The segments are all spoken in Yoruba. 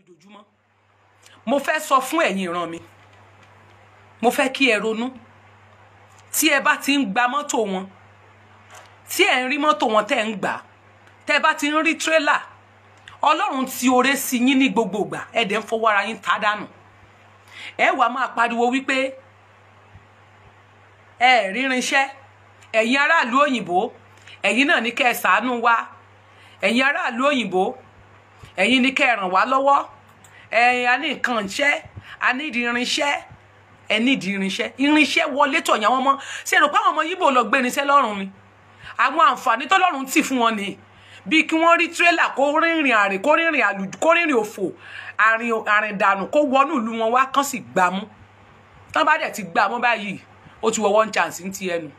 lójoojúmọ́ mo fẹ́ sọ fún ẹ̀yin ìran mi mo fẹ́ kí ẹ ronú tí ẹ bá ti ń gba mọ́tò wọn tí ẹ ń rí mọ́tò wọn tẹ́ ń gbà tẹ́ bá ti ń rí tírélà Ọlọ́run ti oore sí yín ní gbogbo ìgbà ẹ dẹ̀ ń fọwọ́ ara yín tá dànù ẹ wá máa pariwo wípé ẹ rírinṣẹ́ ẹ̀yin aráàlú òyìnbó ẹ̀yin náà ní kẹ́ ẹ ṣàánú wa ẹ̀yin aráàlú òyìnbó ẹ̀yin ní kẹ́ ẹ ràn wá lọ́wọ́ ẹ̀yin a ní nǹkan iṣẹ́ a ní irinṣẹ́ ẹ ní irinṣẹ́ wọlé tọ̀ yàn wọ́n mọ́ ṣe rò pé àwọn ọmọ Yíbò lọ gbé irinṣẹ́ lọ́rùn ni àwọn àǹfààní tọ́lọ́run tì fún wọn ni bí kí wọ́n rí tírélà kó rìnrìn àrè kó rìnrìn àlùjù kó rìnrìn òfò àrìn dànù kó wọnú ìlú wọn wá kán sì gbámú tán bá dẹ̀ ti gbámú báyìí ó ti wọ one chance ń ti ẹnu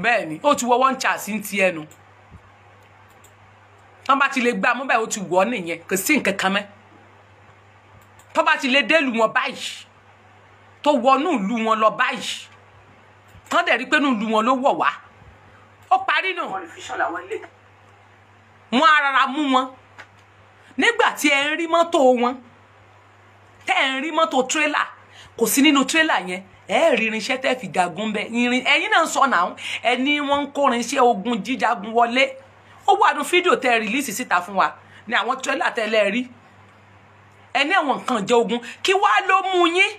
bẹ́ẹ̀ ni ó ti wọ one chance ń ti ẹnu tán bá ti lè gbámú báyìí ó ti wọ nìyẹn kò sí nǹkan kan mẹ́ tán bá ti lè délùú wọn báyìí tó wọnú ìlú wọn lọ báyìí tán dẹ̀ rí pé nínú ìlú wọn ló wọ̀ wá ó parí náà wọn arara mú wọn nígbà tí ẹ ń rí mọ́tò wọn tẹ́ ẹ ń rí mọ́tò tírélà kò sí nínú tírélà yẹn ẹ rí irinṣẹ́ tẹ́ fi jagun bẹ irin ẹ̀yin náà ń sọ náà ẹni wọ́n ń kó irinṣẹ́ ogun jíjagun wọlé ó wà nínú fídíò tẹ́ rìlíìsì síta fún wa ní àwọn tírélà tẹ́lẹ̀ rí ẹni àwọn nǹkan ìjà ogun kí wá ló mú yín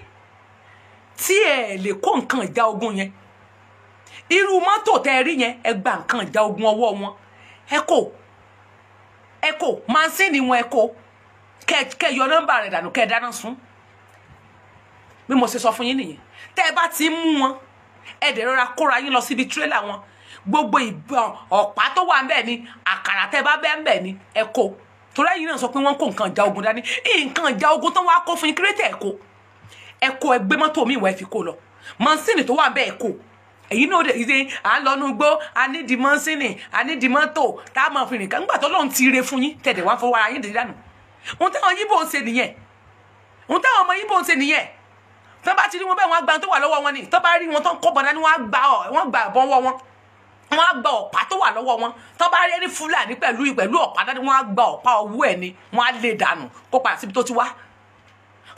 tí ẹ lè kó nǹkan ìjà ogun yẹn irú mọ́tò tẹ́ rí yẹn ẹ gba nǹkan ìjà ogun ọwọ́ wọn ẹ kò mansini wọn ẹ kò kẹ yọ nọ́mbà rẹ̀ dànù kẹ dáná sun bí mo ṣe sọ fún yín nìyẹn tẹ́ ẹ bá ti mú wọn ẹ dẹ̀ rọra kóra yín lọ síbi tírélà wọn gbogbo ìbọn ọ̀pá tó wà ńbẹ̀ ni àkàrà tẹ́ bá bẹ́ ńbẹ̀ ni ẹ kò torí ẹ̀yin náà sọ pé wọ́n kó nǹkan ìjà ogun dání nǹkan ìjà ogun tó wá kó fún yín kírètè ẹ kò ẹ gbé mọ́tò mi ìwà ẹ fi kó lọ mansini tó wà ńbẹ̀ ẹ kò èyí náà dẹ̀ ṣe à ń lọ́nu gbó a ní di mọ́sínì a ní di mọ́tò tá a máa fi rìn ká ńgbà tó lọ́n ti re fún yín tẹ̀dẹ̀ wá fọwọ́ ara yín dè dànù ohun táwọn Yíbò ń ṣe nìyẹn ohun táwọn ọmọ Yíbò ń ṣe nìyẹn tó bá ti rí wọn bẹ́ẹ̀ wọ́n á gba tó wà lọ́wọ́ wọn ni tó bá rí wọn tó ń kọ́ bọ̀dá ni wọ́n gba ìbọn wọ́ wọn wọ́n á gba ọ̀pá tó wà lọ́wọ́ wọn tó bá rí ẹni Fúlàní pẹ̀lú ọ̀pá dání wọ́n á gba ọ̀pá ọwọ́ ẹ̀ ni wọ́n á lè dànù kó padà síbi tó ti wá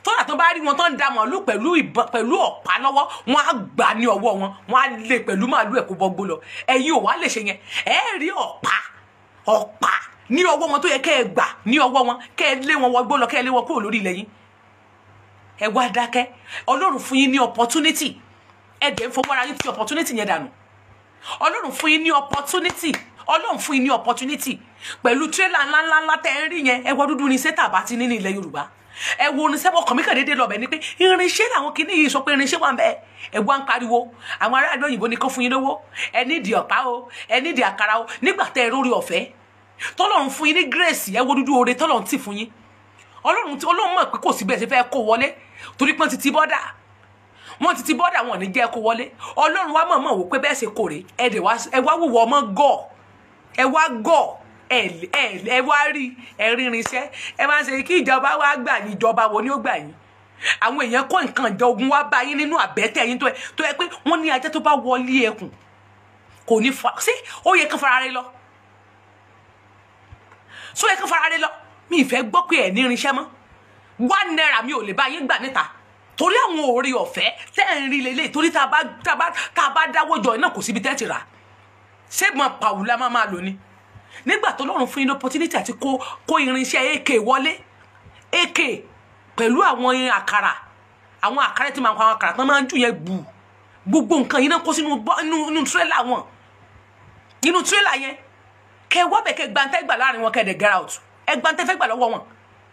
tọ́lá tó bá rí wọn tó ń da màálù pẹ̀lú ìbọn pẹ̀lú ọ̀pá lọ́wọ́ wọn á gbà ní ọwọ́ wọn á lè pẹ̀lú màálù ẹ̀kú bọ́gbó lọ ẹ̀yin ò wá lè ṣe yẹn ẹ rí ọ̀pá ní ọwọ́ wọn tó yẹ kẹ́ ẹ gbà ní ọwọ́ wọn kẹ́ ẹ lé wọn wọgbó lọ kẹ́ ẹ lé wọn kúrò lórí ilẹ̀ yín ẹ wá dákẹ́ Ọlọ́run fún yín ní opportunity ẹ dẹ̀ ń fọwọ́ ara yín ti opportunity yẹn dànù Ọlọ́run fún yín ní opportunity Ọlọ́run fún yín ní opportunity pẹ̀lú tírélà ńláńlá tẹ́ ẹ rí yẹn ẹ wọ dúdú ní sẹ́tà bá ti ní ní ilẹ̀ Yorùbá ẹ wo ní sẹ́wọ́ kàn mí kàn déédéé lọ́bẹ̀ ni pé irinṣẹ́ làwọn kìíní yìí sọ pé irinṣẹ́ wà ń bẹ ẹ wá ń pariwo àwọn aráàlú òyìnbó ní kán fún yín lówó ẹ nídìí ọ̀pá o ẹ nídìí àkàrà o nígbà tẹ́ ẹ rórí ọ̀fẹ́ tọ́lọ́run fún yín ní gírèsì ẹ wo dúdú oore tọ́lọ́run tì fún yín Ọlọ́run mọ̀ pé kò sí bẹ́ẹ̀ ṣe fẹ́ kó wọlé torí pé wọ́n ti ti bọ́dà wọn ò ní jẹ́ kó wọlé Ọlọ́run wá mọ̀ wò pé bẹ́ẹ̀ ṣe kórè ẹ wá wúwo ọmọ gọ̀ ẹ wá gọ̀ ẹ wá rí irinṣẹ́ ẹ máa ṣe kí ìjọba wá gbà yín ìjọba wo ni ó gbà yín àwọn èèyàn kó nǹkan ìjà ogun wá bá yín nínú àbẹ́tẹ̀ yín tó yẹ pé wọ́n ní ajá tó bá wọlé ẹkùn kò ní fa sí ó yẹ kán fara rẹ lọ só yẹ kán fara rẹ lọ mi ì fẹ́ gbọ́ pé ẹ̀ ní irinṣẹ́ mọ́ £1 mi ò lè bá yín gbà níta torí àwọn oore ọ̀fẹ́ tẹ́ ẹ̀ ń rí lélẹ̀ torí tá a bá dáwọ́ jọ iná kò síbi tẹ́ ti rà ṣé mọ pàwùlà máa lò ní nígbà tó lọ́run fún yín ní opportunity àti kó irinṣẹ́ AK wọlé AK pẹ̀lú àwọn àkàrà tí máa ń kọ́ àwọn àkàrà tán máa ń jù yẹn gbogbo nǹkan yìí náà kó sínú tírélà wọn nínú tírélà yẹn kẹ wá bẹ̀ kẹ gbantẹ́ gbà láàrin wọn kẹ dẹ̀ get out ẹ gbantẹ́ fẹ́ gbà lọ́wọ́ wọn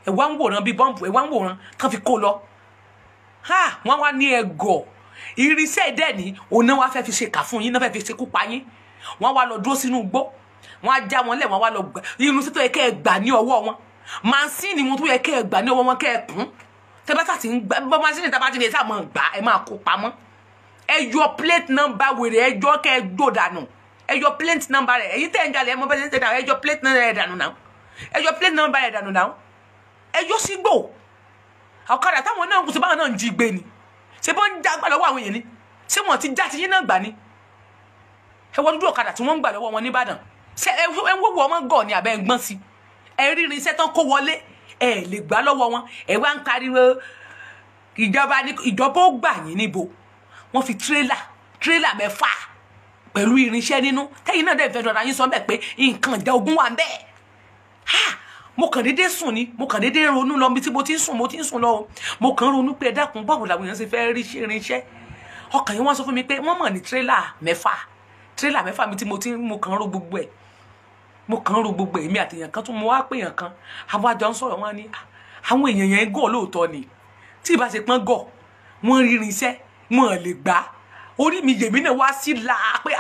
ẹ wá ń wòran bíi bọ́ǹbù ẹ wá ń wòran kán fi kó lọ wọ́n wá ní ẹgọ̀ irinṣẹ́ dẹ̀ ní òun náà wá fẹ́ fi ṣe kà fún yín náà fẹ́ fi ṣekú pa yín wọ́n wá lọ dúró sínú igbó wọ́n á já wọn lẹ̀ wọ́n wá lọ gbà irun sí tó yẹ kẹ́ ẹ gbà ní ọwọ́ wọn mansini wọn tó yẹ kẹ́ ẹ gbà ní ọwọ́ wọn kẹ́ ẹ kún tẹ́ bá tàti ń gbà mansini tá bá ti lè sá mọ́ gbà ẹ máa kó pamọ́ ẹ yọ plate number wèrè ẹ jọ kẹ́ ẹ gbó dànù ẹ yọ plate number rẹ èyí tẹ́ ń jalè ẹ mọ bẹ́ẹ̀ tẹ́ dà ẹ yọ plate number rẹ dànù náà ẹ yọ plate number rẹ dànù náà ẹ yọ sígbò ọ̀kadà táwọn náà kù sí báwọn náà ń jí gbé ni ṣé bọ́n ń já gbà lọ́wọ́ àwọn èèyàn ni ṣé wọ́n ti já ti yín náà gbà ni ẹ wọ́n dúdú ọ̀kadà tí wọ́n ń gbà lọ́wọ́ wọn ní Ìbàdàn ṣé ẹ wọ́wọ́ ọmọ gọ̀ ni àbẹ́ ń gbọ́n sí ẹ rí irinṣẹ́ tán kó wọlé ẹ lè gbà lọ́wọ́ wọn ẹ wá ń pariwo ìjọba ó gbà yín níbo wọ́n fi tírélà mẹ́fà pẹ̀lú irinṣẹ́ nínú tẹ́yìn náà dẹ̀ fẹ́ dọ̀dọ̀ yín sọ bẹ́ẹ̀ pé nǹkan ìjà ogun wà ń bẹ́ẹ̀ mo kàn déédéé sùn ni mo kàn déédéé ronú lọ bí tí mo ti ń sùn lọ mo kàn ronú pé ẹ dákun báwo làwọn èèyàn ṣe fẹ́ rí irinṣẹ́ ọkàn yín wọ́n sọ fún mi pé wọ́n mọ̀ ní tírélà mẹ́fà mi tí mo kàn ro gbogbo ẹ̀ èmi àtèèyàn kan tún mo wá pé èèyàn kan àwọn àjọ ń sọ̀rọ̀ wọn ni àwọn èèyàn yẹn gọ̀ lóòótọ́ ni tí ìbá ṣe pọ́n gọ̀ wọ́n rí irinṣẹ́ wọn lè gbà orí mi yèmí náà wá sí la pé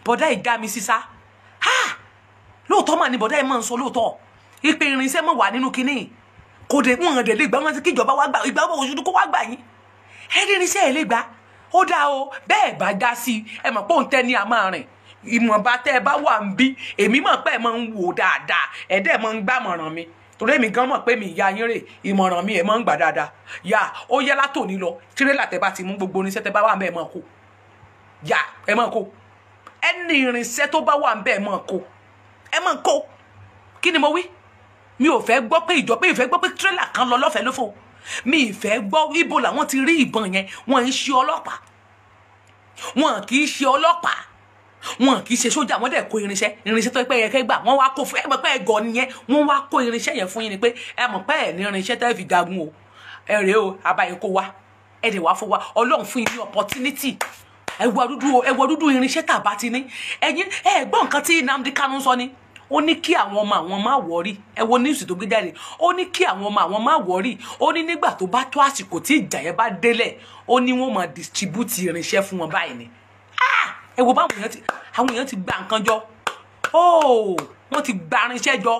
bọ̀dá ìdá mi sísá lóòótọ́ mà ní bọ̀dá ẹ̀ máa ń sọ lóòótọ́ ìpè irinṣẹ́ mọ̀ wà nínú kinní kò dé wọn dẹ̀ lè gbà wọn kí ìjọba wá gbà ìgbà wọn òṣèlú kó wá gbà yín ẹ rí irinṣẹ́ ẹ̀ lè gbà ó dá o bẹ́ẹ̀ bá dá sí ẹ mọ̀ pé òun tẹ́ ní àmọ́ rìn ìmọ̀ba tẹ́ ẹ bá wà ń bí èmi mọ̀ pé ẹ máa ń wò dáadáa ẹ dẹ̀ máa ń gbàmọ̀ràn mi torí èmi gan mọ̀ pé mi ìyá yín rè ìmọ̀ràn mi ẹ máa ń gbà dáadáa yà ó yẹ látòní lọ tírélà tẹ́ bá ti mú gbogbo irinṣẹ́ tẹ́ bá wà ń bẹ́ẹ̀ máa kó yà ẹ máa kó ẹni irinṣẹ́ tó bá wà ń bẹ́ẹ̀ máa kó ẹ máa kó kí ni mo wí mi ò fẹ́ gbọ́ pé ìjọba ìfẹ́ gbọ́ pé tírélà kan lọ lọ́fẹ̀ẹ́ lófò mi ìfẹ́ gbọ́ ibo làwọn ti rí ìbọn yẹn wọn ń ṣe ọlọ́pàá wọn kì í ṣe ọlọ́pàá wọn kì í ṣe sójà wọn dẹ̀ kó irinṣẹ́ tó pẹ́ yẹ kẹ́ gbà wọ́n wá kó fún ẹ mọ̀ pé ẹ̀gọ́ nìyẹn wọ́n wá kó irinṣẹ́ yẹn fún yín ni pé ẹ mọ̀ pé ẹ̀ ní irinṣẹ́ tẹ́ fi jagun o ẹ rèé o abayín kó wá ẹ dẹ̀ wá fún wa ọlọ́run fún yín ní opportunity ẹ wọ dúdú irinṣẹ́ tàbá ti ní ẹ̀yin ẹ gbọ́ nǹkan tí Nnamdi Kanu sọ ni ó ní kí àwọn ọmọ àwọn má wọrí ẹ wo news tó gbé jáde ó ní kí àwọn ọmọ àwọn má wọrí ó ní nígbà tó bá tó àsìkò tí ìjà yẹn bá délẹ̀ ó ní wọ́n máa distribute irinṣẹ́ fún wọn báyìí ni ẹ wo báwọn èèyàn ti gba nǹkan jọ wọ́n ti gba irinṣẹ́ jọ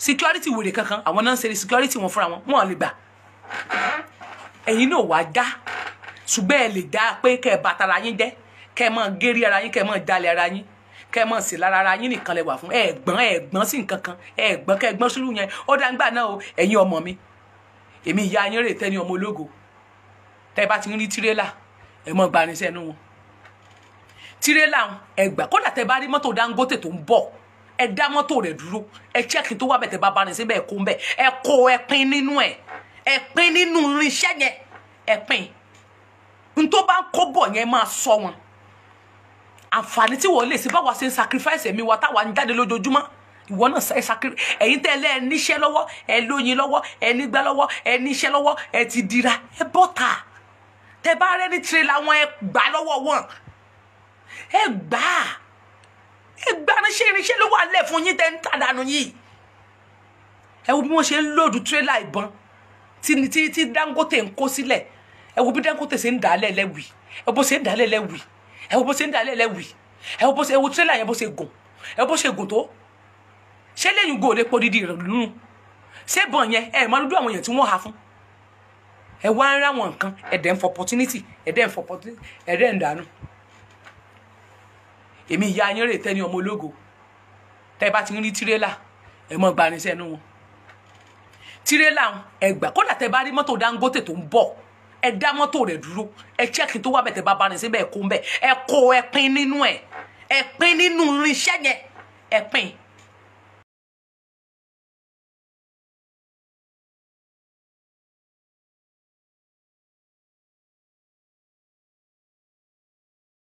security wèrè kankan àwọn náà ń ṣe security wọn fúnra wọn lè gbà ẹ̀yin náà wá dá ṣùgbọ́n ẹ lè dá pé kẹ́ ẹ bàtàrà yín jẹ́ kẹ́ ẹ máa gérí ara yín kẹ́ ẹ máa jalè ara yín kẹ́ ẹ máa sì lára ara yín nìkan lẹ wà fún ẹ̀gbọ́n sí nǹkan kan ẹ̀gbọ́n kẹ́ ẹ̀gbọ́n sílùú yẹn ó dá ń gbà náà o ẹ̀yin ọmọ mi èmi ìyá yín rè tẹ́ ní ọmọ ológo tẹ́ bá ti ń rí tírélà ẹ mọ́ gba irinṣẹ́ inú wọn tírélà ẹgbà kódà tẹ́ bá rí mọ́tò Dangote tó ń bọ̀ ẹ dá mọ́tò rẹ̀ dúró ẹ chẹ́kì tó wà bẹ̀ tẹ́ bá bá ní síbẹ̀ kó ń bẹ̀ ẹ kó ẹ pín nínú ẹ pín nínú irinṣẹ́ yẹn ẹ pín n tó bá ń kó bọ̀ yẹn máa sọ wọn àǹfààní tí wọ́n lè sí báwa ṣe ń sacrifice ẹ̀mí wa táwa ń jáde lójoojúmọ́ ìwọ náà ṣe sacrifice ẹ̀yin tẹ́lẹ̀ ẹ níṣẹ́ lọ́wọ́ ẹ lóyin lọ́wọ́ ẹ nígbà lọ́wọ́ ẹ níṣẹ́ lọ́wọ́ ẹ ti dira ẹ bọ́ta tẹ́ bá rẹ́ ní tírélà wọn ẹ gbà lọ́wọ́ wọn ẹ gbà irinṣẹ́ ló wà lẹ̀ fún yín tẹ́ ń tàdánù yìí ẹ wo bí wọ́n ṣe ń lòdù tírélà ìbọn tí Dangote ń kó sílẹ̀ ẹ wo bí Dangote ṣe ń dàálẹ̀ lẹ́wì ẹ bó ṣe ń dàálẹ̀ lẹ́wì ẹ wo bó ṣe ń dàálẹ̀ lẹ́wì ẹ wo tírélà yẹn bó ṣe gùn ẹ bó ṣe gùn tó ṣé lẹ́yìn gò lè pọ̀ dídì rẹ̀ nínú ṣé bọ̀n yẹn ẹ máa dúdú àwọn èèyàn tí wọ́n ha fún ẹ wá ń ráwọn nǹkan ẹ̀dẹ̀ ń fọ opportunity ẹ̀dẹ̀ ń dànù èmi ìyá yín rè tẹ́ ní ọmọ ológo tẹ́ bá ti ń rí tírélà ẹ mọ́ gba irinṣẹ́ inú wọn tírélà ẹgbà kódà tẹ́ bá rí mọ́tò Dangote tó ń bọ̀ ẹ dá mọ́tò rẹ̀ dúró ẹ chẹ́kì tó wà bẹ̀ tẹ́ bá bá ní síbẹ̀ ẹ kó ń bẹ̀ ẹ pín nínú ẹ pín nínú irinṣẹ́ yẹn ẹ pín